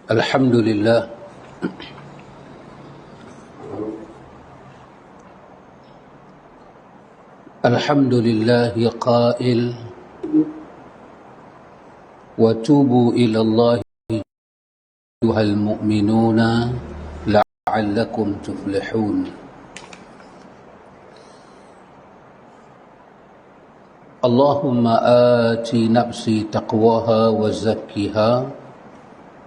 Alhamdulillah. Alhamdulillah qail wa tubu ila Allah ayyuhal mu'minuna la'allakum tuflihun. Allahumma ati nafsi taqwaha wa zakkiha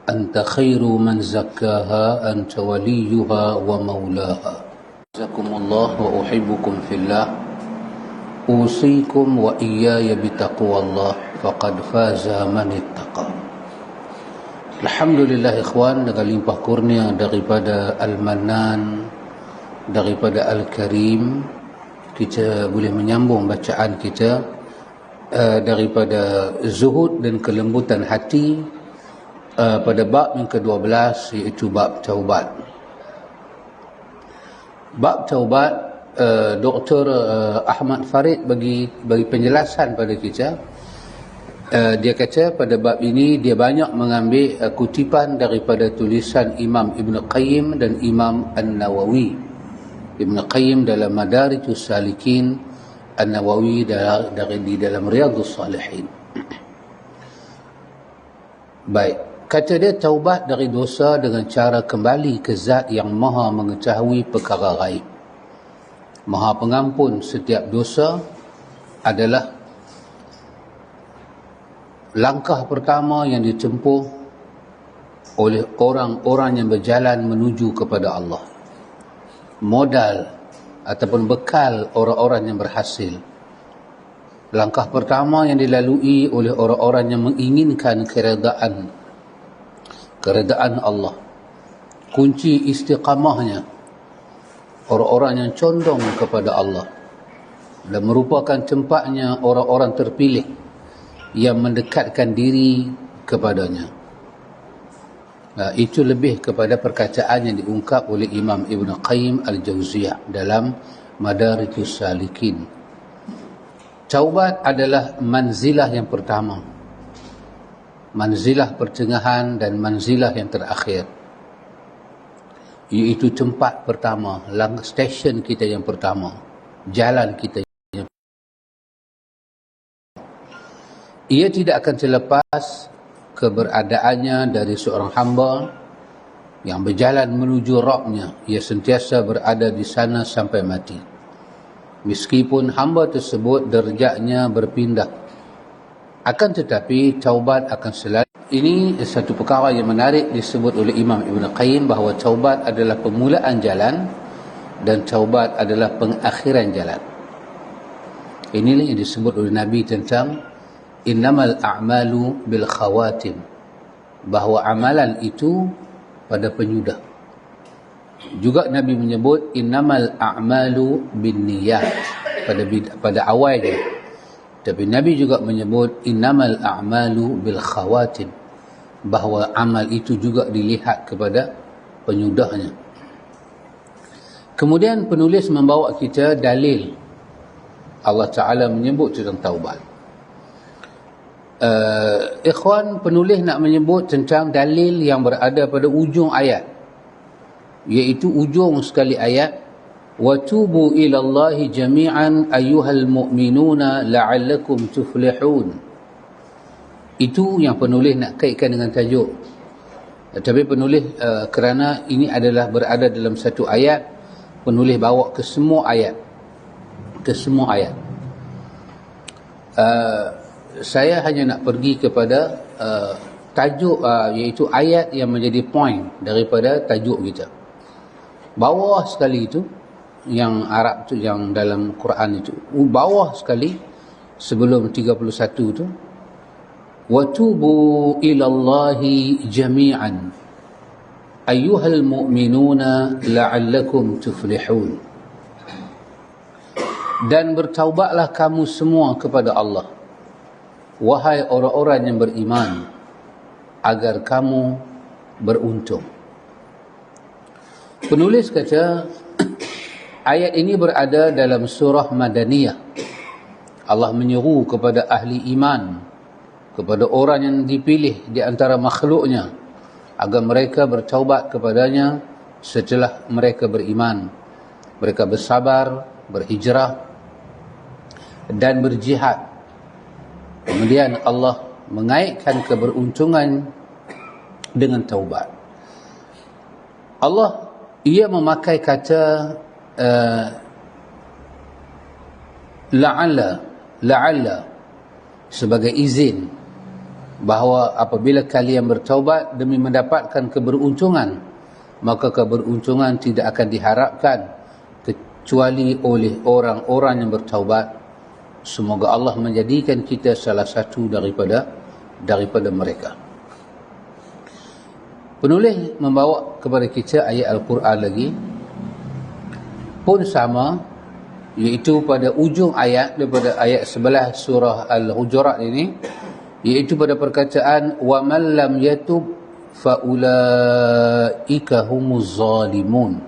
anta khairu man zakkaha anta waliyuha wa maulaha. Jazakumullah wa uhibbukum fillah. Usikum wa iyaya bitaqwallah faqad faza man ittaqa. Alhamdulillah ikhwan, dengan limpah kurnia daripada Al-Mannan, daripada Al-Karim, kita boleh menyambung bacaan kita daripada zuhud dan kelembutan hati pada bab yang ke-12, iaitu bab taubat. Bab taubat, Dr. Ahmad Farid bagi penjelasan pada kita. Dia kata pada bab ini dia banyak mengambil kutipan daripada tulisan Imam Ibn Qayyim dan Imam An-Nawawi. Ibn Qayyim dalam Madarijus Salikin, An-Nawawi di dalam Riyadhus Salihin. Baik, kata dia taubat dari dosa dengan cara kembali ke Zat yang Maha mengetahui perkara gaib, Maha pengampun setiap dosa, adalah langkah pertama yang ditempuh oleh orang-orang yang berjalan menuju kepada Allah. Modal ataupun bekal orang-orang yang berhasil. Langkah pertama yang dilalui oleh orang-orang yang menginginkan keredaan Allah. Kunci istiqamahnya orang-orang yang condong kepada Allah, dan merupakan tempatnya orang-orang terpilih yang mendekatkan diri kepadanya. Itu lebih kepada perkataan yang diungkap oleh Imam Ibn Qayyim Al-Jauziyah dalam Madarijus Salikin. Taubat adalah manzilah yang pertama, manzilah pertengahan dan manzilah yang terakhir, iaitu tempat pertama, stesen kita yang pertama, jalan kita. Ia tidak akan terlepas keberadaannya dari seorang hamba yang berjalan menuju Rabbnya. Ia sentiasa berada di sana sampai mati, meskipun hamba tersebut derajatnya berpindah. Akan tetapi taubat akan selalu. Ini satu perkara yang menarik disebut oleh Imam Ibn Qayyim, bahawa taubat adalah permulaan jalan dan taubat adalah pengakhiran jalan. Inilah yang disebut oleh Nabi tentang innamal a'malu bil khawatim, bahawa amalan itu pada penyudah. Juga Nabi menyebut innamal a'malu bin niyat pada awalnya. Tapi Nabi juga menyebut innamal a'malu bil khawatim, bahawa amal itu juga dilihat kepada penyudahnya. Kemudian penulis membawa kita dalil Allah Ta'ala menyebut tentang taubat. Ikhwan, penulis nak menyebut tentang dalil yang berada pada ujung ayat, iaitu ujung sekali ayat, wa tubu ilallahi jami'an ayyuhal mu'minuna la'allakum tuflihun. Itu yang penulis nak kaitkan dengan tajuk. Tapi penulis kerana ini adalah berada dalam satu ayat, penulis bawa ke semua ayat, saya hanya nak pergi kepada tajuk, iaitu ayat yang menjadi point daripada tajuk kita. Bawah sekali itu, yang Arab tu, yang dalam Quran itu, bawah sekali sebelum 31 tu, wa tubu ilallahi jami'an ayyuhal mu'minuna la'allakum tuflihun. Dan bertaubatlah kamu semua kepada Allah, wahai orang-orang yang beriman, agar kamu beruntung. Penulis kata ayat ini berada dalam surah Madaniyah. Allah menyeru kepada ahli iman, kepada orang yang dipilih di antara makhluknya agar mereka bertaubat kepadanya setelah mereka beriman. Mereka bersabar, berhijrah dan berjihad. Kemudian Allah mengaitkan keberuntungan dengan taubat. Allah ia memakai kata la'alla sebagai izin bahawa apabila kalian bertaubat demi mendapatkan keberuntungan, maka keberuntungan tidak akan diharapkan kecuali oleh orang-orang yang bertaubat. Semoga Allah menjadikan kita salah satu daripada mereka. Penulis membawa kepada kita ayat Al-Quran lagi pun sama, iaitu pada ujung ayat daripada ayat 11 surah Al-Hujurat ini, iaitu pada perkataan wa man lam yatub fa ulaika humuz zalimun.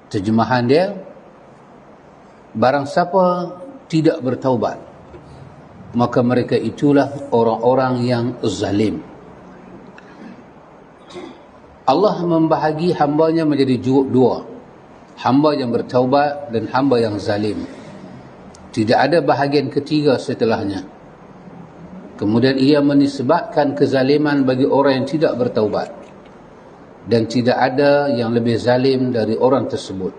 Terjemahan dia, barang siapa tidak bertaubat, maka mereka itulah orang-orang yang zalim. Allah membahagi hambanya menjadi dua, hamba yang bertaubat dan hamba yang zalim. Tidak ada bahagian ketiga setelahnya. Kemudian ia menisbatkan kezaliman bagi orang yang tidak bertaubat, dan tidak ada yang lebih zalim dari orang tersebut.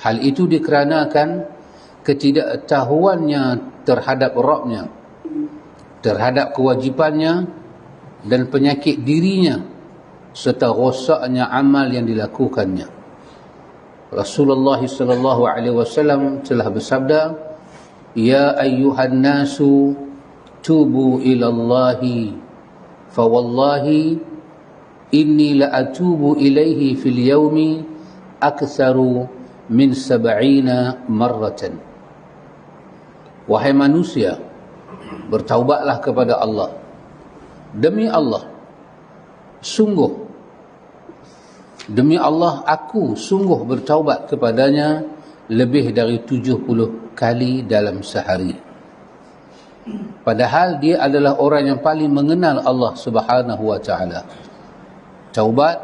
Hal itu dikarenakan ketidaktahuannya terhadap Rabbnya, terhadap kewajipannya dan penyakit dirinya, serta rosaknya amal yang dilakukannya. Rasulullah SAW telah bersabda, ya ayyuhan nasu tubu ilallahi fawallahi inni la atubu ilaihi fil yaumi aktsaru min 70 marratan. Wahai manusia, bertaubatlah kepada Allah. Demi Allah, sungguh, demi Allah, aku sungguh bertaubat kepadanya lebih dari 70 kali dalam sehari. Padahal dia adalah orang yang paling mengenal Allah Subhanahu wa ta'ala. Taubat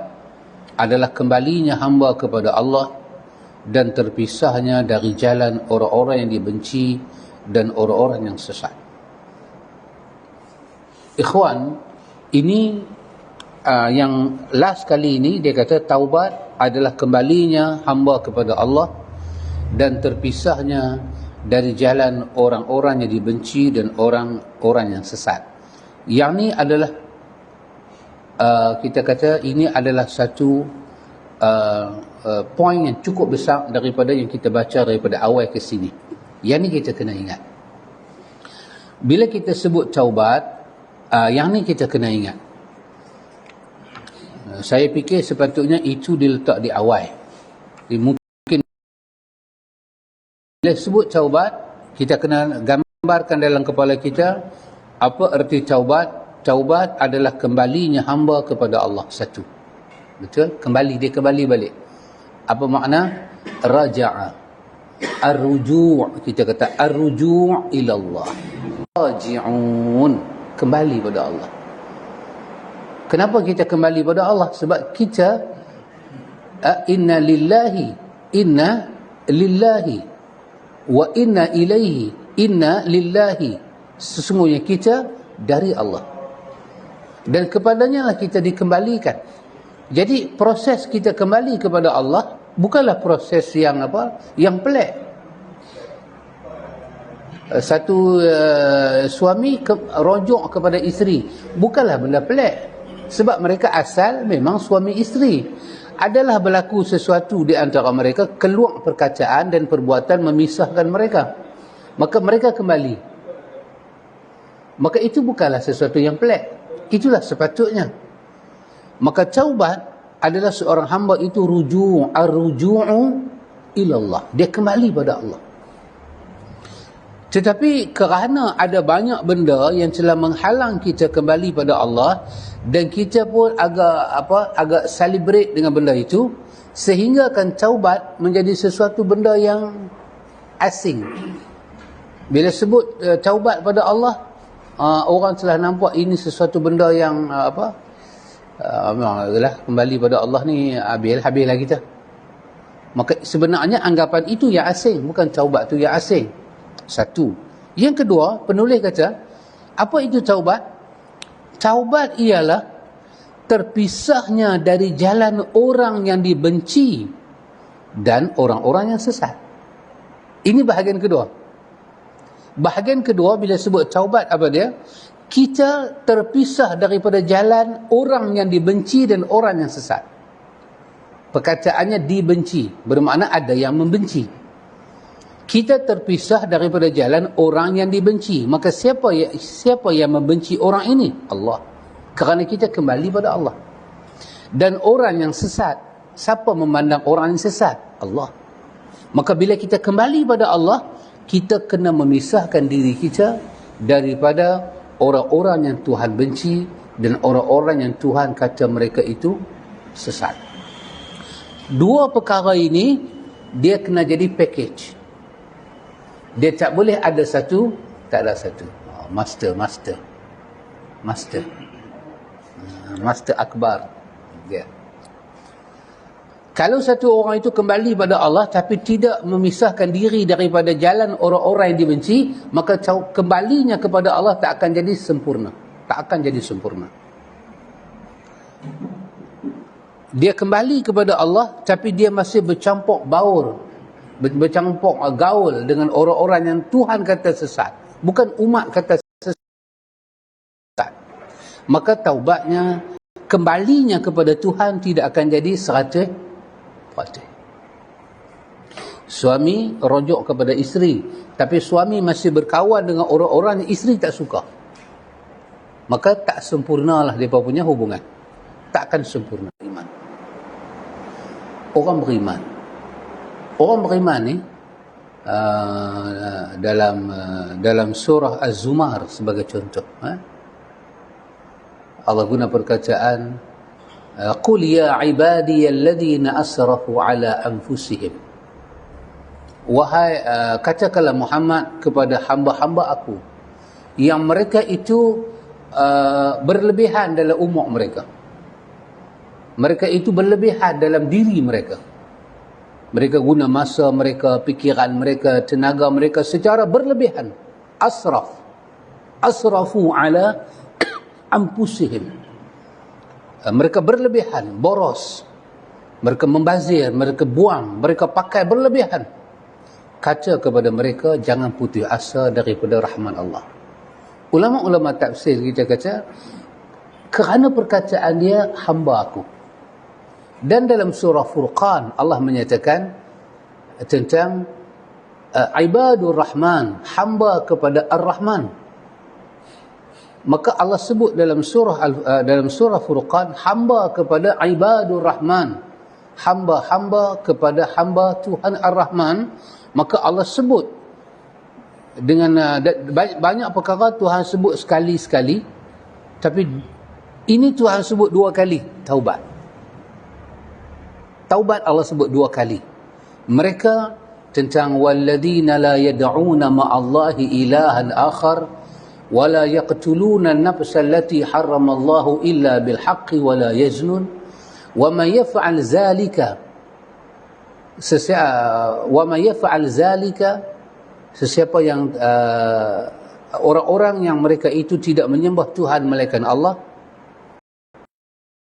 adalah kembalinya hamba kepada Allah dan terpisahnya dari jalan orang-orang yang dibenci dan orang-orang yang sesat. Ikhwan, ini yang last kali ini dia kata taubat adalah kembalinya hamba kepada Allah dan terpisahnya dari jalan orang-orang yang dibenci dan orang-orang yang sesat. Yang ni adalah kita kata ini adalah satu poin yang cukup besar daripada yang kita baca daripada awal ke sini. Yang ni kita kena ingat. Bila kita sebut taubat, yang ni kita kena ingat. Saya fikir sepatutnya itu diletak di awal. Mungkin bila sebut taubat, kita kena gambarkan dalam kepala kita apa erti taubat. Taubat adalah kembalinya hamba kepada Allah satu. Betul? Dia kembali balik. Apa makna? Raja'a. Ar-ruju'. Kita kata ar-ruju' ila Allah. Raji'un. Kembali pada Allah. Kenapa kita kembali pada Allah? Sebab kita inna lillahi wa inna ilaihi. Inna lillahi. Sesungguhnya kita dari Allah, dan kepadanya lah kita dikembalikan. Jadi proses kita kembali kepada Allah bukanlah proses yang yang pelik. Satu suami rujuk kepada isteri bukanlah benda pelik, sebab mereka asal memang suami isteri. Adalah berlaku sesuatu di antara mereka, keluar perkataan dan perbuatan memisahkan mereka, maka mereka kembali. Maka itu bukanlah sesuatu yang pelik. Itulah sepatutnya. Maka taubat adalah seorang hamba itu ar-ruju'u ilallah. Dia kembali pada Allah. Tetapi kerana ada banyak benda yang telah menghalang kita kembali pada Allah, dan kita pun agak celebrate dengan benda itu, sehingga kan taubat menjadi sesuatu benda yang asing. Bila sebut taubat pada Allah, orang telah nampak ini sesuatu benda yang kembali pada Allah ni habislah kita. Maka sebenarnya anggapan itu yang asing, bukan taubat tu yang asing. Satu. Yang kedua, penulis kata, apa itu taubat? Taubat ialah terpisahnya dari jalan orang yang dibenci dan orang-orang yang sesat. Ini bahagian kedua. Bahagian kedua, bila sebut taubat, apa dia? Kita terpisah daripada jalan orang yang dibenci dan orang yang sesat. Perkataannya dibenci, bermakna ada yang membenci. Kita terpisah daripada jalan orang yang dibenci. Maka siapa yang membenci orang ini? Allah. Kerana kita kembali pada Allah. Dan orang yang sesat, siapa memandang orang yang sesat? Allah. Maka bila kita kembali pada Allah, kita kena memisahkan diri kita daripada orang-orang yang Tuhan benci dan orang-orang yang Tuhan kata mereka itu sesat. Dua perkara ini dia kena jadi package. Dia tak boleh ada satu, tak ada satu. Master akbar. Dia. Kalau satu orang itu kembali pada Allah tapi tidak memisahkan diri daripada jalan orang-orang yang dibenci, maka kembalinya kepada Allah tak akan jadi sempurna. Tak akan jadi sempurna. Dia kembali kepada Allah tapi dia masih bercampur gaul dengan orang-orang yang Tuhan kata sesat, bukan umat kata sesat. Maka taubatnya, kembalinya kepada Tuhan tidak akan jadi 100%. Suami rujuk kepada isteri, tapi suami masih berkawan dengan orang-orang yang isteri tak suka, maka tak sempurnalah mereka punya hubungan. Takkan sempurna iman. Orang beriman ni dalam surah Az-Zumar sebagai contoh, Allah guna perkataan qul ya ibadiyalladzina asrafu ala anfusihim, wahai katakanlah Muhammad kepada hamba-hamba aku yang mereka itu berlebihan dalam umur mereka. Mereka itu berlebihan dalam diri mereka. Mereka guna masa mereka, pikiran mereka, tenaga mereka secara berlebihan. Asrafu ala anfusihim. Mereka berlebihan, boros. Mereka membazir, mereka buang, mereka pakai berlebihan. Kata kepada mereka, jangan putus asa daripada rahmat Allah. Ulama-ulama tafsir kita kata, kerana perkataan dia hamba aku. Dan dalam surah Furqan Allah menyatakan tentang ibadur rahman, hamba kepada ar-rahman. Maka Allah sebut dalam surah Furqan hamba kepada ibadur rahman, hamba-hamba kepada hamba Tuhan ar-rahman. Maka Allah sebut dengan banyak perkara Tuhan sebut sekali-sekali, tapi ini Tuhan sebut 2 kali. Taubat Allah sebut 2 kali. Mereka tentang walladzina la yad'una ma'allahi ilahan akhar wa la yaqtuluna an-nafsa allati harramallahu illa bil haqqi wa la yaznun wa man yaf'al zalika sesiapa yang orang-orang yang mereka itu tidak menyembah Tuhan melainkan Allah,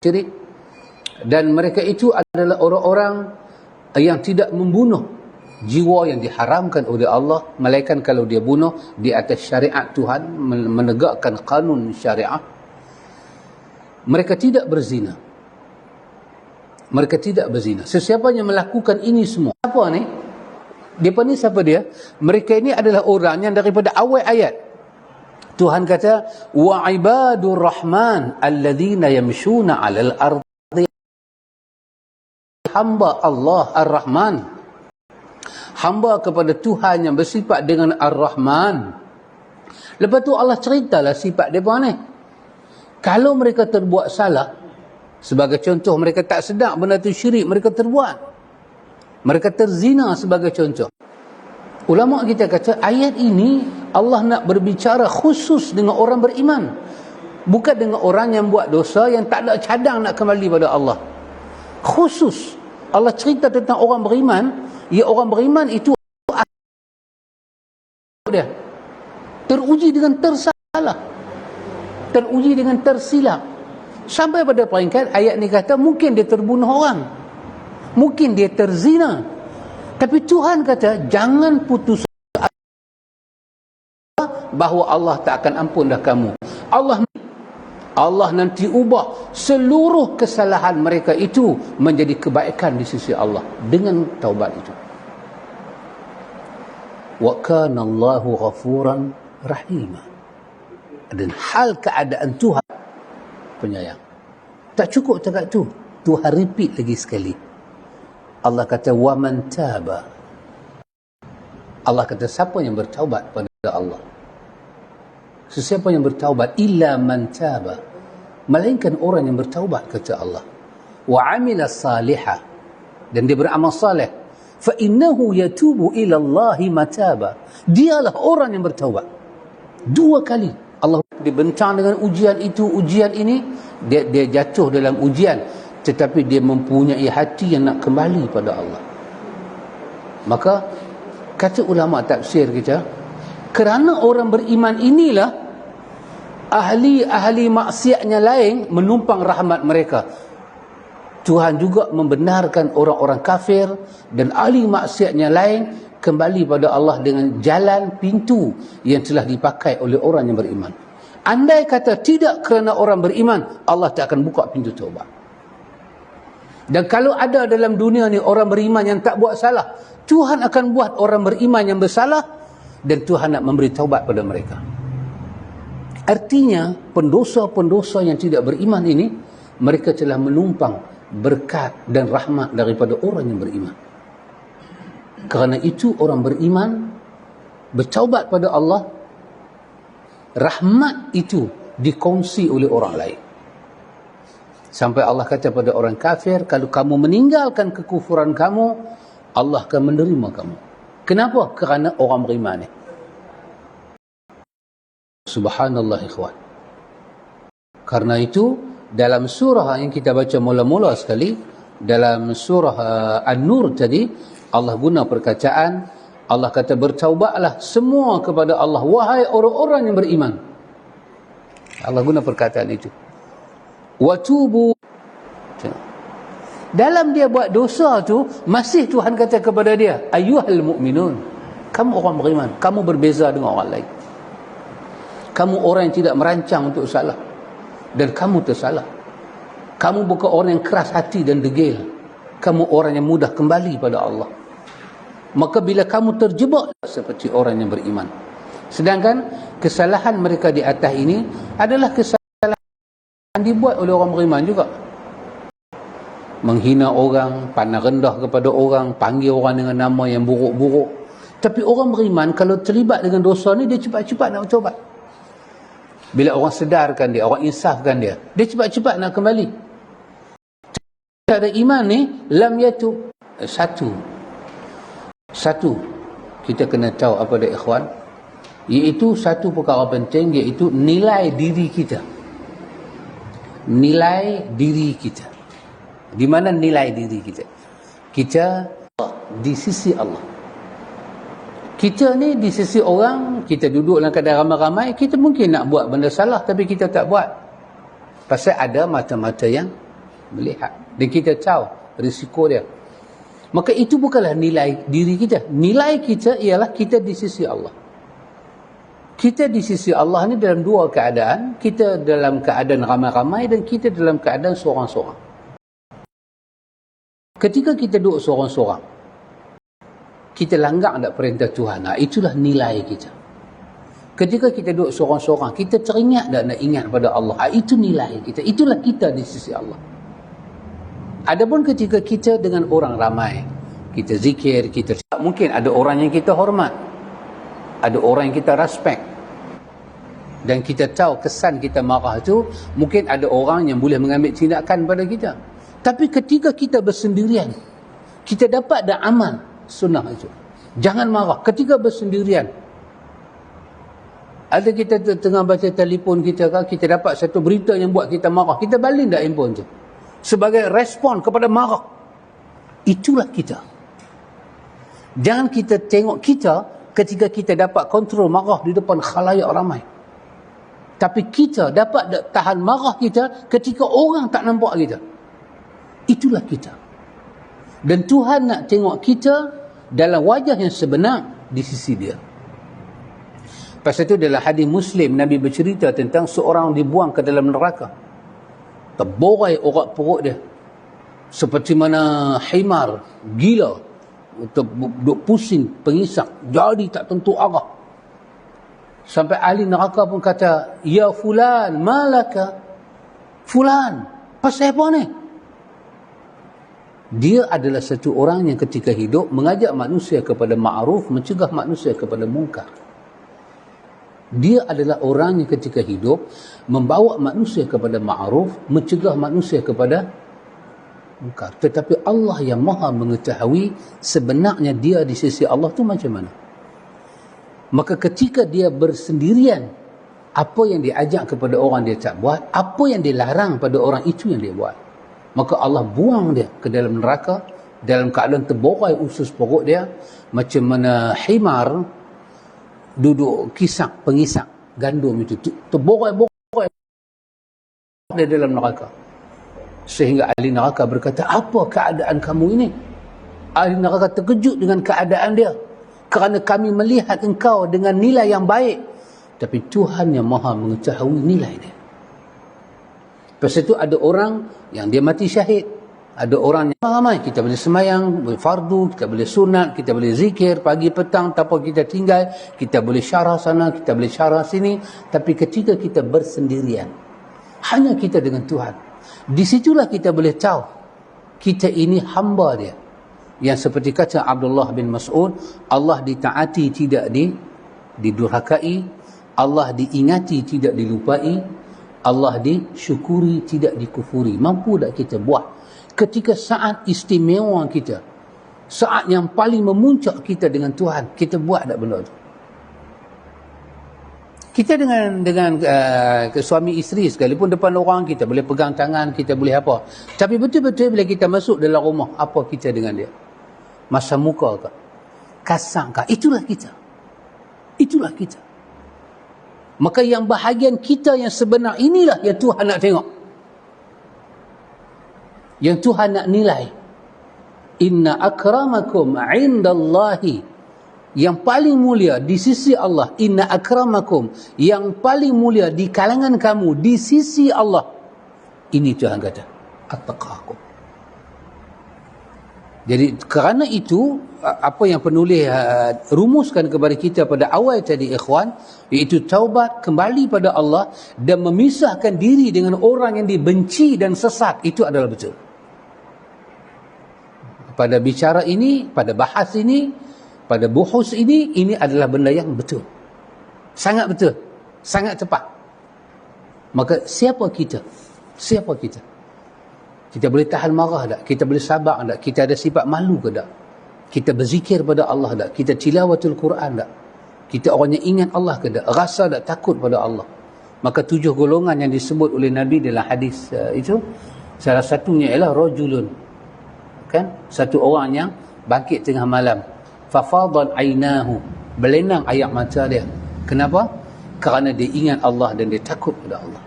syirik. Dan mereka itu adalah orang-orang yang tidak membunuh jiwa yang diharamkan oleh Allah, melainkan kalau dia bunuh di atas syariat Tuhan, menegakkan kanun syariat. Mereka tidak berzina. Sesiapa yang melakukan ini semua, apa ni? Depa ni siapa dia? Mereka ini adalah orang yang daripada awal ayat Tuhan kata wa ibadur rahman alladzina yamshuna 'alal ardi, hamba Allah Ar-Rahman, hamba kepada Tuhan yang bersifat dengan Ar-Rahman. Lepas tu Allah ceritalah sifat mereka ni. Kalau mereka terbuat salah, sebagai contoh mereka tak sedar benda tu syirik, mereka terbuat. Mereka terzina sebagai contoh. Ulama kita kata ayat ini Allah nak berbicara khusus dengan orang beriman, bukan dengan orang yang buat dosa, yang tak ada cadang nak kembali pada Allah. Khusus Allah cerita tentang orang beriman. Ya, orang beriman itu dia teruji dengan tersalah, teruji dengan tersilap, sampai pada peringkat ayat ni kata mungkin dia terbunuh orang, mungkin dia terzina, tapi Tuhan kata jangan putus bahawa Allah tak akan ampun dah kamu. Allah nanti ubah seluruh kesalahan mereka itu menjadi kebaikan di sisi Allah dengan taubat itu. Wa kana Allahu ghafuran rahima. Dan hal keadaan Tuhan penyayang. Tak cukup cakap tu, Tuhan repeat lagi sekali. Allah kata wa man taba. Allah kata siapa yang bertaubat pada Allah, sesiapa yang bertaubat, illa man taba, melainkan orang yang bertaubat kata Allah, wa amila salihah, dan dia beramal salih, fa innahu yatubu ila Allahi mataba, dialah orang yang bertaubat. Dua kali Allah dibentang dengan ujian itu, ujian ini, dia jatuh dalam ujian, tetapi dia mempunyai hati yang nak kembali pada Allah. Maka kata ulama tafsir kita, kerana orang beriman inilah ahli-ahli maksiatnya lain menumpang rahmat mereka. Tuhan juga membenarkan orang-orang kafir dan ahli maksiatnya lain kembali pada Allah dengan jalan pintu yang telah dipakai oleh orang yang beriman. Andai kata tidak kerana orang beriman, Allah tak akan buka pintu taubat. Dan kalau ada dalam dunia ni orang beriman yang tak buat salah, Tuhan akan buat orang beriman yang bersalah dan Tuhan nak memberi taubat pada mereka. Artinya pendosa-pendosa yang tidak beriman ini, mereka telah menumpang berkat dan rahmat daripada orang yang beriman. Kerana itu orang beriman bertaubat pada Allah, rahmat itu dikongsi oleh orang lain. Sampai Allah kata pada orang kafir, kalau kamu meninggalkan kekufuran kamu, Allah akan menerima kamu. Kenapa? Kerana orang beriman ni. Subhanallah ikhwan. Karena itu dalam surah yang kita baca mula-mula sekali, dalam surah An-Nur tadi, Allah guna perkataan, Allah kata bertaubatlah semua kepada Allah, wahai orang-orang yang beriman. Allah guna perkataan itu. Watubu. Dalam dia buat dosa tu, masih Tuhan kata kepada dia, ayyuhal mu'minun, kamu orang beriman, kamu berbeza dengan orang lain. Kamu orang yang tidak merancang untuk salah, dan kamu tersalah. Kamu bukan orang yang keras hati dan degil. Kamu orang yang mudah kembali pada Allah. Maka bila kamu terjebak seperti orang yang beriman. Sedangkan kesalahan mereka di atas ini adalah kesalahan yang dibuat oleh orang beriman juga. Menghina orang, pandang rendah kepada orang, panggil orang dengan nama yang buruk-buruk. Tapi orang beriman kalau terlibat dengan dosa ni, dia cepat-cepat nak bertaubat. Bila orang sedarkan dia, orang insafkan dia, dia cepat-cepat nak kembali. Tak ada iman ni, lam yatub. Satu kita kena tahu apa dia ikhwan, iaitu satu perkara penting, iaitu nilai diri kita. Nilai diri kita. Di mana nilai diri kita? Kita di sisi Allah. Kita ni di sisi orang, kita duduk dalam keadaan ramai-ramai, kita mungkin nak buat benda salah, tapi kita tak buat. Pasal ada mata-mata yang melihat. Dan kita tahu risiko dia. Maka itu bukanlah nilai diri kita. Nilai kita ialah kita di sisi Allah. Kita di sisi Allah ni dalam dua keadaan. Kita dalam keadaan ramai-ramai dan kita dalam keadaan seorang-seorang. Ketika kita duduk seorang-seorang, kita langgar tak perintah Tuhan. Itulah nilai kita. Ketika kita duduk seorang-seorang, kita teringat tak nak ingat pada Allah. Itu nilai kita. Itulah kita di sisi Allah. Adapun ketika kita dengan orang ramai, kita zikir, kita mungkin ada orang yang kita hormat, ada orang yang kita respect, dan kita tahu kesan kita marah tu, mungkin ada orang yang boleh mengambil tindakan pada kita. Tapi ketika kita bersendirian, kita dapat dah amal sunnah itu. Jangan marah ketika bersendirian. Ada kita tengah baca telefon kita kan, kita dapat satu berita yang buat kita marah, kita balik tak handphone tu sebagai respon kepada marah. Itulah kita. Jangan kita tengok kita ketika kita dapat kontrol marah di depan khalayak ramai. Tapi kita dapat tahan marah kita ketika orang tak nampak kita. Itulah kita. Dan Tuhan nak tengok kita dalam wajah yang sebenar di sisi dia. Pasal itu dalam hadis Muslim, Nabi bercerita tentang seorang dibuang ke dalam neraka. Terborai urat perut dia. Seperti mana himar, gila. Duk pusing, pengisak. Jadi tak tentu arah. Sampai ahli neraka pun kata, ya fulan, malaka. Fulan, pasal apa ni? Dia adalah satu orang yang ketika hidup mengajak manusia kepada ma'ruf, mencegah manusia kepada mungkar. Dia adalah orang yang ketika hidup membawa manusia kepada ma'ruf, mencegah manusia kepada mungkar. Tetapi Allah yang maha mengetahui sebenarnya dia di sisi Allah tu macam mana. Maka ketika dia bersendirian, apa yang diajak kepada orang dia tak buat, apa yang dilarang pada orang itu yang dia buat. Maka Allah buang dia ke dalam neraka dalam keadaan terborai usus perut dia, macam mana himar duduk pengisak gandum itu terborai-borai di dalam neraka. Sehingga ahli neraka berkata, apa keadaan kamu ini? Ahli neraka terkejut dengan keadaan dia, kerana kami melihat engkau dengan nilai yang baik, tapi Tuhan yang maha mengetahui nilai dia. Lepas itu ada orang yang dia mati syahid, ada orang yang ramai, kita boleh semayang, boleh fardu, kita boleh sunat, kita boleh zikir pagi petang tanpa kita tinggal, kita boleh syarah sana, kita boleh syarah sini, tapi ketika kita bersendirian, hanya kita dengan Tuhan, di situlah kita boleh tahu kita ini hamba dia. Yang seperti kata Abdullah bin Mas'ud, Allah ditaati tidak didurhakai, Allah diingati tidak dilupai, Allah disyukuri tidak dikufuri. Mampu tak kita buat ketika saat istimewa kita, saat yang paling memuncak kita dengan Tuhan, kita buat tak benda tu? Kita dengan suami isteri sekalipun depan orang, kita boleh pegang tangan, kita boleh apa, tapi betul-betul bila kita masuk dalam rumah, apa kita dengan dia? Masa muka ke? Kasar ke? Itulah kita. Itulah kita. Maka yang bahagian kita yang sebenar inilah yang Tuhan nak tengok, yang Tuhan nak nilai. Inna akramakum indallahi, yang paling mulia di sisi Allah. Inna akramakum, yang paling mulia di kalangan kamu di sisi Allah. Ini Tuhan kata, attaqakum. Jadi kerana itu, apa yang penulis rumuskan kepada kita pada awal tadi ikhwan, iaitu taubat, kembali pada Allah dan memisahkan diri dengan orang yang dibenci dan sesat, itu adalah betul. Pada bicara ini, pada bahas ini, pada buhus ini adalah benda yang betul. Sangat betul. Sangat tepat. Maka siapa kita? Siapa kita? Kita boleh tahan marah tak? Kita boleh sabar tak? Kita ada sifat malu ke tak? Kita berzikir pada Allah tak? Kita tilawatul Quran tak? Kita orang yang ingat Allah ke tak? Rasa tak takut pada Allah? Maka 7 golongan yang disebut oleh Nabi dalam hadis itu, salah satunya ialah rajulun, kan? Satu orang yang bangkit tengah malam, fafadan ainahu, berlenang air mata dia. Kenapa? Kerana dia ingat Allah dan dia takut pada Allah.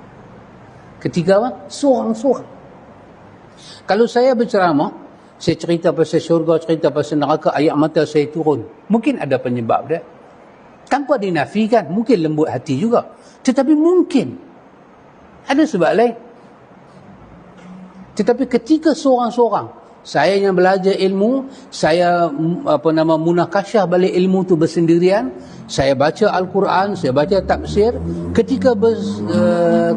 Ketiga apa? Seorang-seorang. Kalau saya berceramah, saya cerita pasal syurga, cerita pasal neraka, ayat mata saya turun. Mungkin ada penyebab dia. Tanpa dinafikan, mungkin lembut hati juga. Tetapi mungkin ada sebab lain. Tetapi ketika seorang-seorang, saya yang belajar ilmu, saya munakasyah balik ilmu tu bersendirian, saya baca Al-Quran, saya baca tafsir, ketika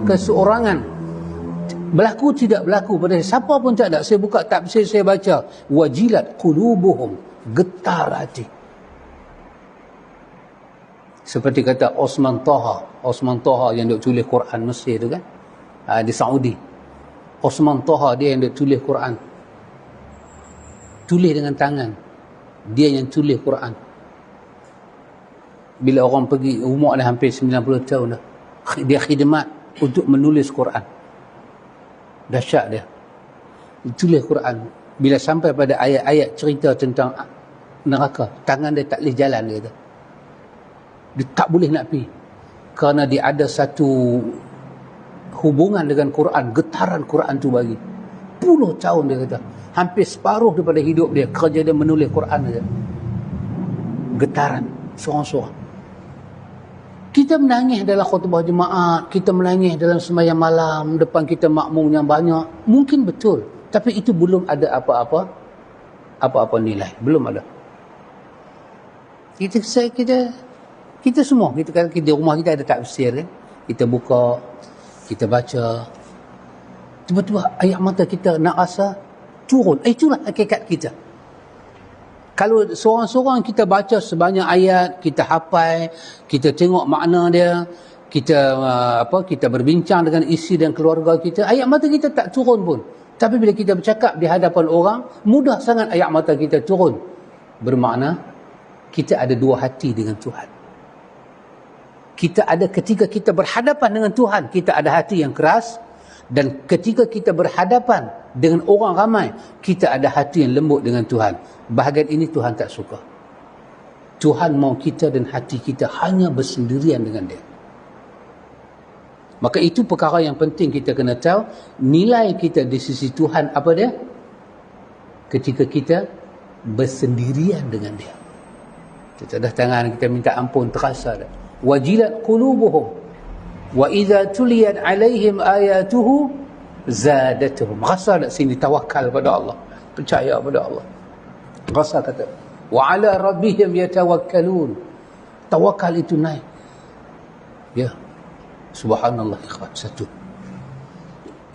keseorangan, berlaku tidak berlaku pada siapa pun tak ada, saya buka tafsir, saya baca, wajilat qulubuhum, getar hati. Seperti kata Osman Taha yang duk tulis Quran Mesir tu kan, di Saudi. Osman Taha dia yang duk tulis Quran, tulis dengan tangan, dia yang tulis Quran. bila orang pergi, umur dah hampir 90 tahun dah, dia khidmat untuk menulis Quran. Dahsyat dia. Tulis Quran. Bila sampai pada ayat-ayat cerita tentang neraka, tangan dia tak boleh jalan, dia kata. Dia tak boleh nak pergi. Kerana dia ada satu hubungan dengan Quran, getaran Quran tu bagi. Puluh tahun dia kata. Hampir separuh daripada hidup dia, kerja dia menulis Quran saja. Getaran, seorang-seorang. Kita menangis dalam khutbah jemaat, kita menangis dalam sembahyang malam, depan kita makmum yang banyak. Mungkin betul. Tapi itu belum ada apa-apa nilai. Belum ada. Kita semua, kita di rumah kita ada tafsir kan? Kita buka, kita baca. Tiba-tiba ayat mata kita nak rasa turun. Itulah hakikat kita. Kalau seorang-seorang kita baca sebanyak ayat, kita hafal, kita tengok makna dia, kita berbincang dengan isteri dan keluarga kita, ayat mata kita tak turun pun. Tapi bila kita bercakap di hadapan orang, mudah sangat ayat mata kita turun. Bermakna kita ada dua hati dengan Tuhan. Ketika kita berhadapan dengan Tuhan, kita ada hati yang keras, dan ketika kita berhadapan dengan orang ramai, kita ada hati yang lembut dengan Tuhan. Bahagian ini Tuhan tak suka. Tuhan mau kita dan hati kita hanya bersendirian dengan dia. Maka itu perkara yang penting kita kena tahu. Nilai kita di sisi Tuhan apa dia? Ketika kita bersendirian dengan dia. Kita dah tangan, kita minta ampun, terasa dah. Wajilat qulubuhum wa idza tuliyat alaihim ayatuhu zadatuhum. Rasa tak sini tawakal pada Allah, percaya pada Allah. Rasa kata wa ala rabbihim yatawakkalun. Tawakal itu naik. Ya. Subhanallah, ikhwan. Satu.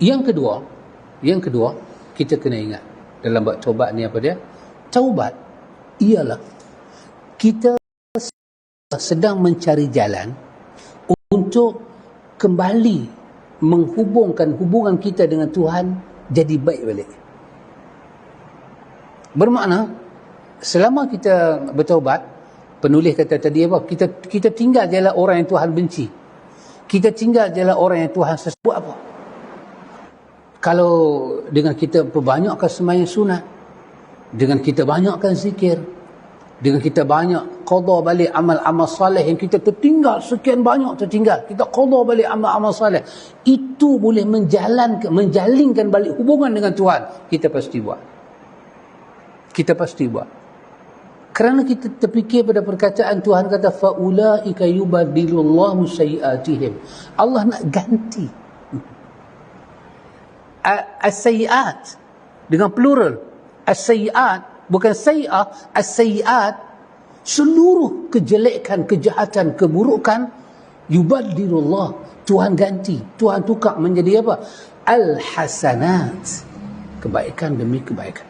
Yang kedua, kita kena ingat dalam bab taubat ni apa dia? Taubat ialah kita sedang mencari jalan untuk kembali menghubungkan hubungan kita dengan Tuhan jadi baik balik. Bermakna selama kita bertaubat, penulis kata tadi apa? Kita tinggal jalan orang yang Tuhan benci. Kita tinggal jalan orang yang Tuhan buat apa? Kalau dengan kita perbanyakkan sembahyang sunat, dengan kita banyakkan zikir, dengan kita banyak qada balik amal-amal salih yang kita tertinggal, sekian banyak tertinggal, kita qada balik amal-amal salih, itu boleh menjalinkan balik hubungan dengan Tuhan. Kita pasti buat. Kerana kita terfikir pada perkataan Tuhan kata faulaika yubaddilullahu sayiatihim. Allah nak ganti as-sayiat dengan plural. As-sayiat bukan sayi'ah, as-sayiat seluruh kejelekan, kejahatan, keburukan, yubaddilullah, Tuhan ganti, Tuhan tukar menjadi apa? Al-hasanat, kebaikan demi kebaikan.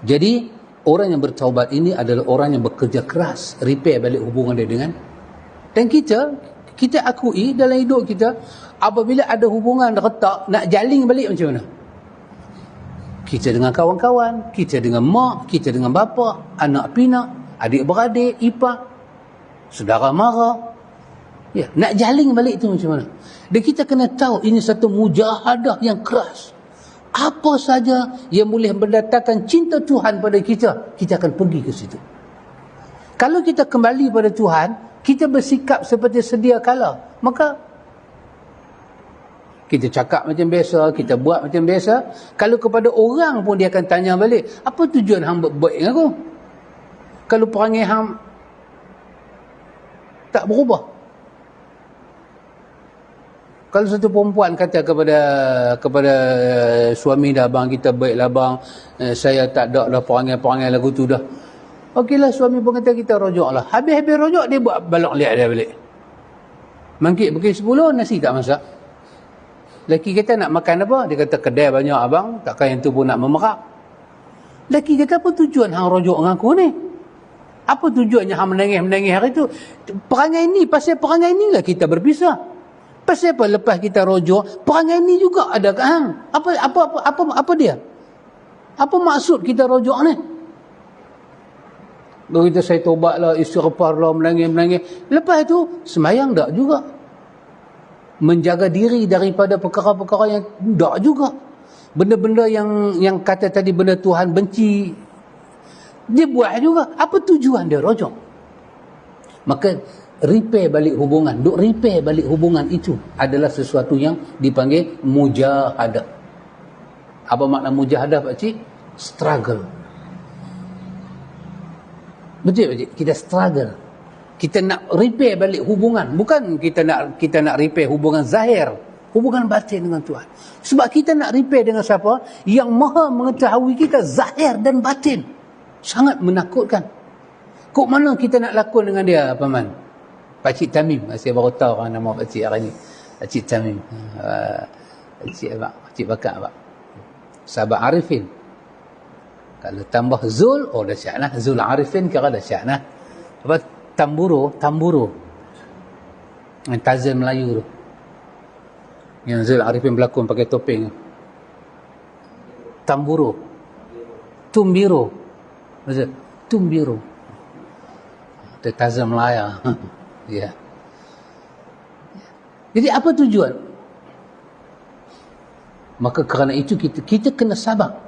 Jadi orang yang bertaubat ini adalah orang yang bekerja keras, repair balik hubungan dia dengan. Dan kita akui dalam hidup kita, apabila ada hubungan retak, nak jaling balik macam mana? Kita dengan kawan-kawan, kita dengan mak, kita dengan bapa, anak pinak, adik-beradik, ipar, saudara mara. Ya, nak jaling balik itu macam mana? Dan kita kena tahu ini satu mujahadah yang keras. Apa saja yang boleh mendatangkan cinta Tuhan pada kita, kita akan pergi ke situ. Kalau kita kembali pada Tuhan, kita bersikap seperti sedia kala, maka kita cakap macam biasa, kita buat macam biasa. Kalau kepada orang pun dia akan tanya balik, apa tujuan hang buat dengan aku? Kalau perangai hang tak berubah. Kalau satu perempuan kata kepada suami dah, bang kita baiklah bang, saya tak ada dah perangai lagu tu dah. Okeylah, suami pun kata kita rojok lah. Habis rojok, dia buat balok liat dia balik. Mangkit pukul 10, nasi tak masak. Laki kata nak makan apa? Dia kata kedai banyak abang, takkan yang tu pun nak memerap. Laki kata apa tujuan hang rojok dengan aku ni? Apa tujuannya hang menangis hari tu? Perangai ni, pasal perangai ni lah kita berpisah. Pasal apa lepas kita rojok, perangai ni juga ada kat hang? Apa dia? Apa maksud kita rojok ni? Baru kita saya taubat lah, istighfar lah, menangis. Lepas tu, semayang tak juga. Menjaga diri daripada perkara-perkara yang tak juga. Benda-benda yang kata tadi, benda Tuhan benci, dia buat juga. Apa tujuan dia rojok? Maka, repair balik hubungan. Repair balik hubungan itu adalah sesuatu yang dipanggil mujahadah. Apa makna mujahadah, pakcik? Struggle. Betul. Kita struggle. Kita nak repair balik hubungan. Bukan kita nak repair hubungan zahir. Hubungan batin dengan Tuhan. Sebab kita nak repair dengan siapa? Yang maha mengetahui kita zahir dan batin. Sangat menakutkan. Kok mana kita nak lakon dengan dia, Paman? Pakcik Tamim. Saya baru tahu nama pakcik hari ni. Pakcik Tamim. Pakcik Bakar, Pak. Sahabat Arifin. Kalau tambah Zul, dahsyat lah. Zul Arifin kira dahsyat lah. Apa? Tamburo. Yang Tarzan Melayu tu. Yang Zul Arifin berlakon pakai topeng. Tamburo. Tumbiro. Maksud? Tumbiro. Itu Tarzan Melaya. Ya. Jadi apa tujuan? Maka kerana itu kita kena sabar.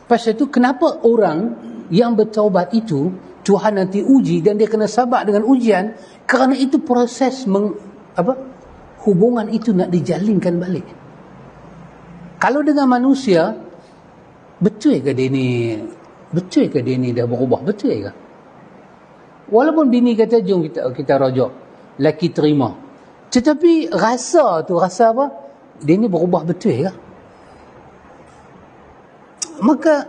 Pasal itu kenapa orang yang bertaubat itu Tuhan nanti uji dan dia kena sabar dengan ujian, kerana itu proses hubungan itu nak dijalinkan balik. Kalau dengan manusia, betul ke dia ni dah berubah? Betul ke? Walaupun bini kata jom kita rojok, laki terima, tetapi rasa apa? Dia ni berubah betul ke? Maka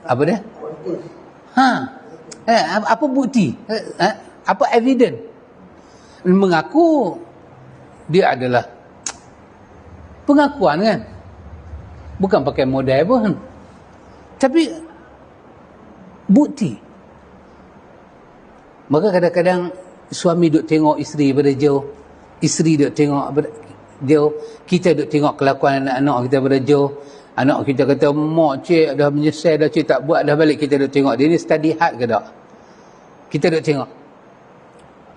apa dia? Apa bukti? Apa evidence? Mengaku dia adalah pengakuan kan? Bukan pakai modal pun. Tapi bukti. Maka kadang-kadang suami duk tengok isteri pada jauh, isteri duk tengok jauh, kita duk tengok kelakuan anak-anak kita pada jauh. Anak kita kata, mak cik dah menyesal dah, cik tak buat dah balik. Kita duk tengok, dia ni study hard ke tak? Kita duk tengok.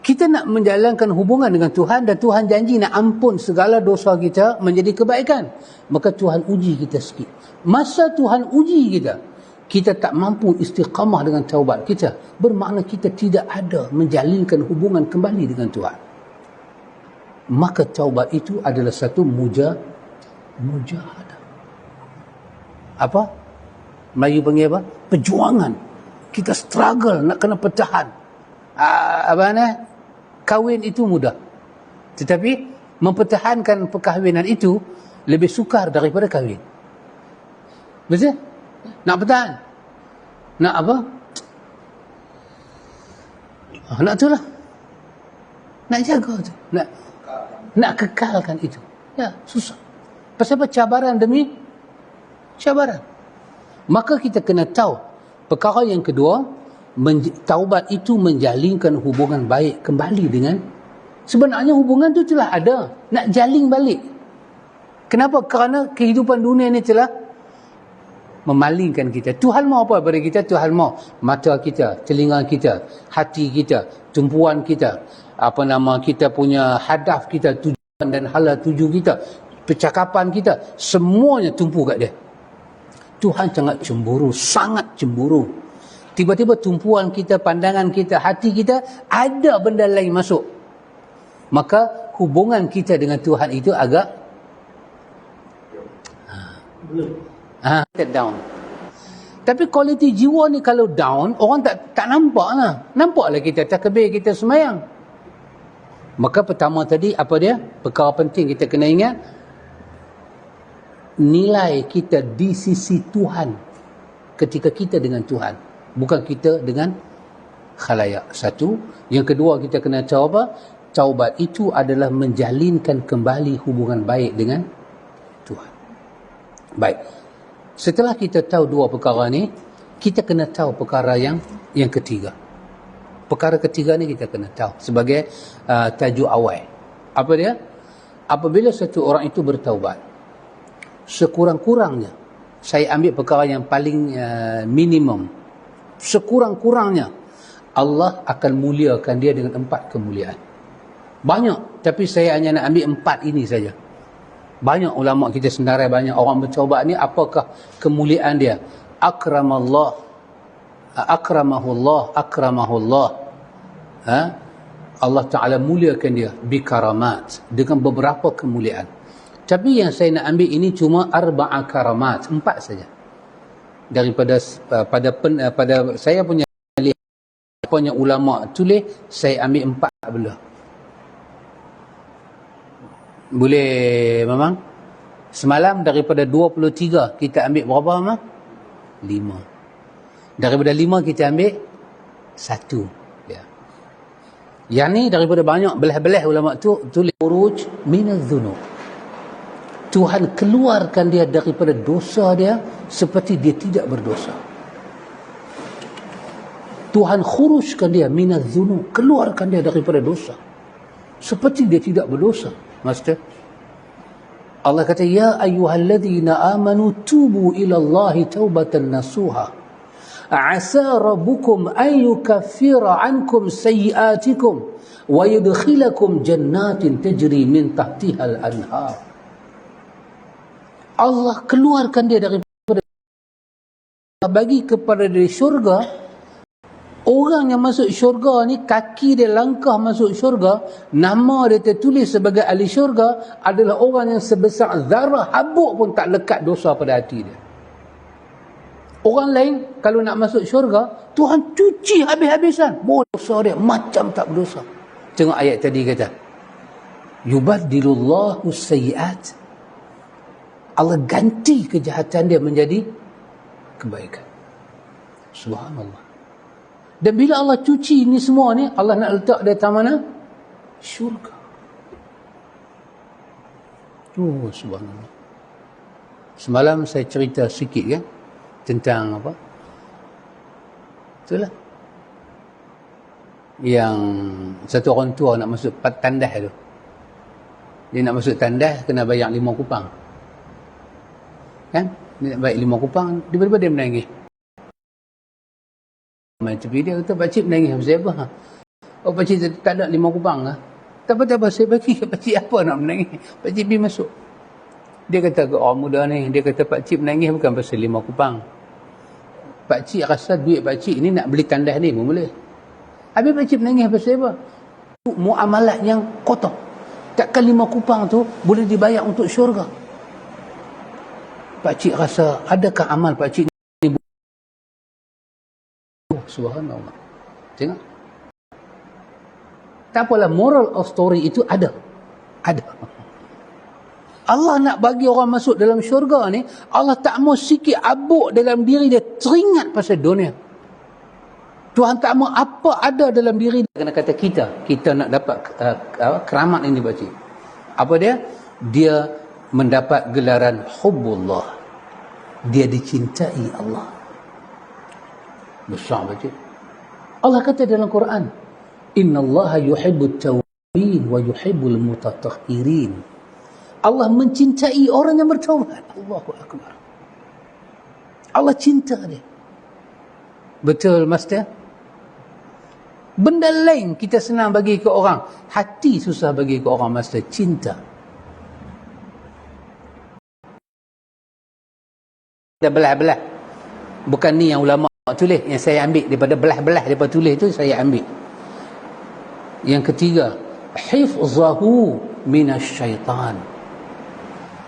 Kita nak menjalankan hubungan dengan Tuhan dan Tuhan janji nak ampun segala dosa kita menjadi kebaikan. Maka Tuhan uji kita sikit. Masa Tuhan uji kita, kita tak mampu istiqamah dengan taubat kita, bermakna kita tidak ada menjalinkan hubungan kembali dengan Tuhan. Maka taubat itu adalah satu mujahadah. Apa? Melayu panggil apa? Perjuangan. Kita struggle nak kena pertahan. Kahwin itu mudah. Tetapi mempertahankan perkahwinan itu lebih sukar daripada kahwin. Betul? Nak bertahan. Nak apa? Nak tu lah. Nak jaga tu. Nak kekalkan itu. Ya, susah. Pasal apa? Cabaran demi cabaran. Maka kita kena tahu perkara yang kedua, taubat itu menjalinkan hubungan baik kembali dengan, sebenarnya hubungan itu telah ada, nak jalin balik. Kenapa? Kerana kehidupan dunia ini telah memalingkan kita. Tuhan mahu apa pada kita? Tuhan mahu mata kita, telinga kita, hati kita, tumpuan kita, kita punya hadaf kita, tujuan dan hala tuju kita, percakapan kita, semuanya tumpu kat dia. Tuhan sangat cemburu. Tiba-tiba tumpuan kita, pandangan kita, hati kita, ada benda lain masuk. Maka hubungan kita dengan Tuhan itu agak down. Tapi kualiti jiwa ni kalau down, orang tak nampak lah. Nampak lah kita takbir, kita semayang. Maka pertama tadi, apa dia? Perkara penting kita kena ingat, nilai kita di sisi Tuhan ketika kita dengan Tuhan, bukan kita dengan khalayak. Satu. Yang kedua, kita kena tahu apa? Taubat itu adalah menjalinkan kembali hubungan baik dengan Tuhan. Baik. Setelah kita tahu dua perkara ni, kita kena tahu perkara yang ketiga. Perkara ketiga ni kita kena tahu sebagai tajuk awal. Apa dia? Apabila satu orang itu bertaubat, sekurang-kurangnya, saya ambil perkara yang paling minimum, sekurang-kurangnya Allah akan muliakan dia dengan 4 kemuliaan. Banyak, tapi saya hanya nak ambil 4 ini saja. Banyak ulama kita senarai, banyak orang bertaubat ni, apakah kemuliaan dia? Akramahullah, Allah Ta'ala muliakan dia bikaramat, dengan beberapa kemuliaan. Tapi yang saya nak ambil ini cuma 4 karamat, 4 saja. Daripada pada saya punya ulama tulis, saya ambil 4 benda. Boleh memang? Semalam daripada 23 kita ambil berapa memang? 5. Daripada 5 kita ambil 1. Yang ni daripada banyak belah-belah ulama tu tulis khuruj minadz-dzunub. Tuhan keluarkan dia daripada dosa dia seperti dia tidak berdosa. Tuhan khurujkan dia minadz-dzunub, keluarkan dia daripada dosa seperti dia tidak berdosa. Maksudnya Allah kata, ya ayyuhalladzina amanu tubu ila Allahi taubatan nasuha. Asa rabbukum an yukaffira ankum sayyi'atikum wa yudkhilakum jannatin tajri min tahtiha al-anhar. Allah keluarkan dia daripada, bagi kepada dari syurga. Orang yang masuk syurga ni, kaki dia langkah masuk syurga, nama dia tertulis sebagai ahli syurga adalah orang yang sebesar zarah habuk pun tak lekat dosa pada hati dia. Orang lain kalau nak masuk syurga, Tuhan cuci habis-habisan, dosa dia macam tak berdosa. Tengok ayat tadi kata, yubaddilullahu sayyi'at, Allah ganti kejahatan dia menjadi kebaikan. Subhanallah. Dan bila Allah cuci ni semua ni, Allah nak letak dia atas mana? Syurga. Oh, subhanallah. Semalam saya cerita sikit kan tentang apa? Itulah. Yang satu orang tua nak masuk tandas tu. Dia nak masuk tandas kena bayar 5 kupang. Kan? Dia nak bayar 5 kupang, tiba-tiba dia menangis. Main tepi dia kata, pakcik menangis pasal apa? Oh, pakcik tak ada 5 kupang lah. Tak apa-apa, saya bagi ke pakcik, apa nak menangis? Pakcik pergi masuk. Dia kata ke orang muda ni, dia kata pakcik menangis bukan pasal 5 kupang. Pakcik rasa duit pakcik ni nak beli tandas ni pun boleh. Habis pakcik menangis pasal apa? Muamalat yang kotor. Takkan 5 kupang tu boleh dibayar untuk syurga. Pakcik rasa, adakah amal pakcik ni? Oh, subhanallah. Tengok. Tak apalah, moral of story itu ada. Ada. Allah nak bagi orang masuk dalam syurga ni, Allah tak mau sikit abuk dalam diri dia teringat pasal dunia. Tuhan tak mau apa ada dalam diri dia. Kena kata kita nak dapat keramat ini pakcik. Apa dia? Dia mendapat gelaran hubbullah. Dia dicintai Allah. Besar pakcik. Allah kata dalam Quran, innallaha yuhibbut tawwabin wa yuhibbul mutatahhirin. Allah mencintai orang yang bertaubat. Allahu akbar. Allah cinta dia. Betul, Master? Benda lain kita senang bagi ke orang, hati susah bagi ke orang, Master. Cinta. Ada belah-belah. Bukan ni yang ulama tulis, yang saya ambil daripada belah-belah daripada tulis tu saya ambil. Yang ketiga, hifzahu minasyaitan.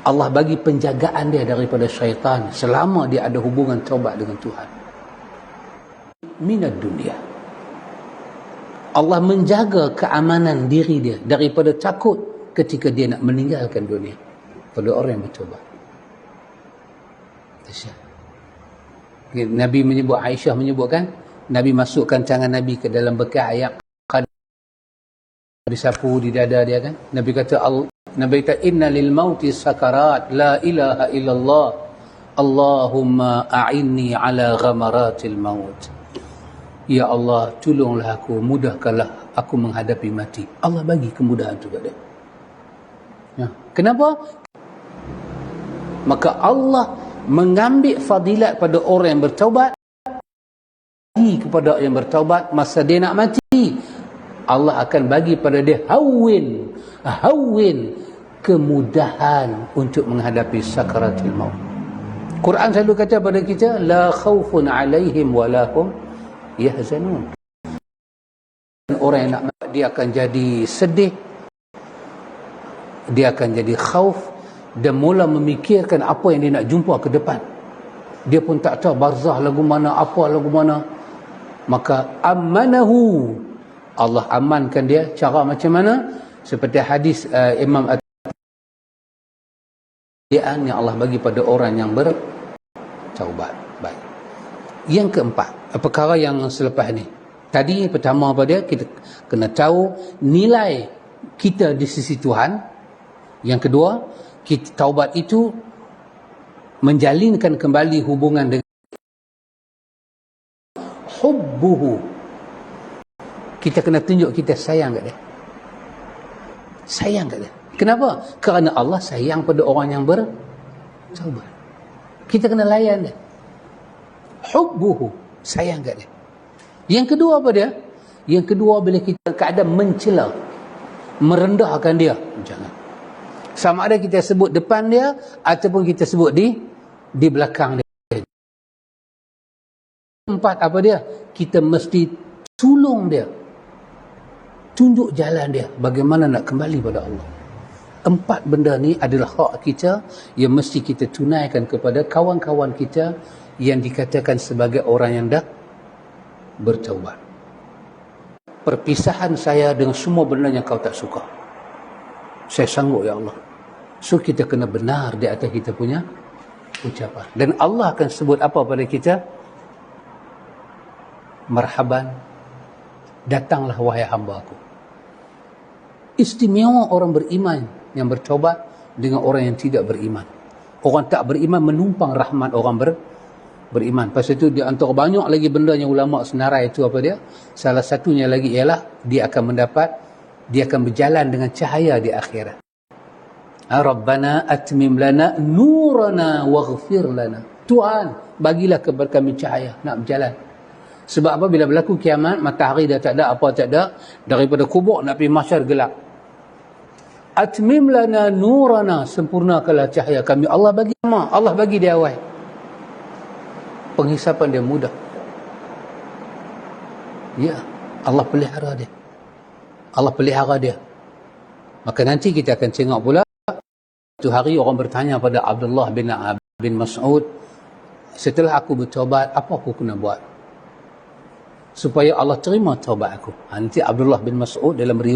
Allah bagi penjagaan dia daripada syaitan selama dia ada hubungan taubat dengan Tuhan. Minad dunia. Allah menjaga keamanan diri dia daripada takut ketika dia nak meninggalkan dunia pada orang yang bertaubat. Nabi menyebut, Aisyah menyebutkan, Nabi masukkan tangan Nabi ke dalam bekas air, disapu di dada dia kan. Nabi kata, inna lil mauti sakarat, la ilaha illallah, Allahumma a'inni ala ghamaratil maut. Ya Allah, tolonglah aku, mudahkanlah aku menghadapi mati. Allah bagi kemudahan tu pada dia. Ya. Kenapa? Maka Allah mengambil fadilat pada orang yang bertaubat bagi kepada yang bertaubat masa dia nak mati, Allah akan bagi pada dia hawin, kemudahan untuk menghadapi sakaratul maut. Quran selalu kata pada kita, la khaufun alaihim wa lahum yahzanun. Orang yang nak mati, dia akan jadi sedih, dia akan jadi khauf, dan mula memikirkan apa yang dia nak jumpa ke depan. Dia pun tak tahu barzah lagu mana, apa lagu mana. Maka amanahu, Allah amankan dia. Cara macam mana? Seperti hadis Imam yang Allah bagi pada orang yang bertaubat. Baik. Yang keempat, perkara yang selepas ni. Tadi pertama apa dia? Kita kena tahu nilai kita di sisi Tuhan. Yang kedua, taubat itu menjalinkan kembali hubungan dengan hubbuhu. Kita kena tunjuk kita sayang kat dia. Sayang kat dia. Kenapa? Kerana Allah sayang pada orang yang bertaubat. Kita kena layan dia. Hubbuhu, sayang kat dia. Yang kedua apa dia? Yang kedua, bila kita keadaan mencela, merendahkan dia, jangan. Sama ada kita sebut depan dia ataupun kita sebut di belakang dia. Empat, apa dia? Kita mesti tolong dia, tunjuk jalan dia bagaimana nak kembali pada Allah. Empat benda ni adalah hak kita yang mesti kita tunaikan kepada kawan-kawan kita yang dikatakan sebagai orang yang dah bertaubat. Perpisahan saya dengan semua benda yang kau tak suka, saya sanggup ya Allah. So kita kena benar di atas kita punya ucapan. Dan Allah akan sebut apa pada kita? Marhaban, datanglah wahai hamba aku. Istimewa orang beriman yang bertaubat dengan orang yang tidak beriman. Orang tak beriman menumpang rahmat orang beriman. Pasal itu di antara banyak lagi benda yang ulama senarai itu apa dia? Salah satunya lagi ialah dia akan berjalan dengan cahaya di akhirat. Rabbana atmim lana nurana waghfir lana. Tuhan, bagilah kepada kami cahaya nak berjalan. Sebab apa? Bila berlaku kiamat, matahari dah tak ada, apa tak ada, daripada kubur nak pergi mahsyar gelap. Atmim lana nurana, sempurnakanlah cahaya kami. Allah bagi sama, Allah bagi dia awal. Penghisapan dia mudah. Ya, Allah pelihara dia. Allah pelihara dia. Maka nanti kita akan tengok pula, satu hari orang bertanya pada Abdullah bin Mas'ud, setelah aku bertaubat, apa aku kena buat supaya Allah terima taubat aku? Nanti Abdullah bin Mas'ud dalam riwayat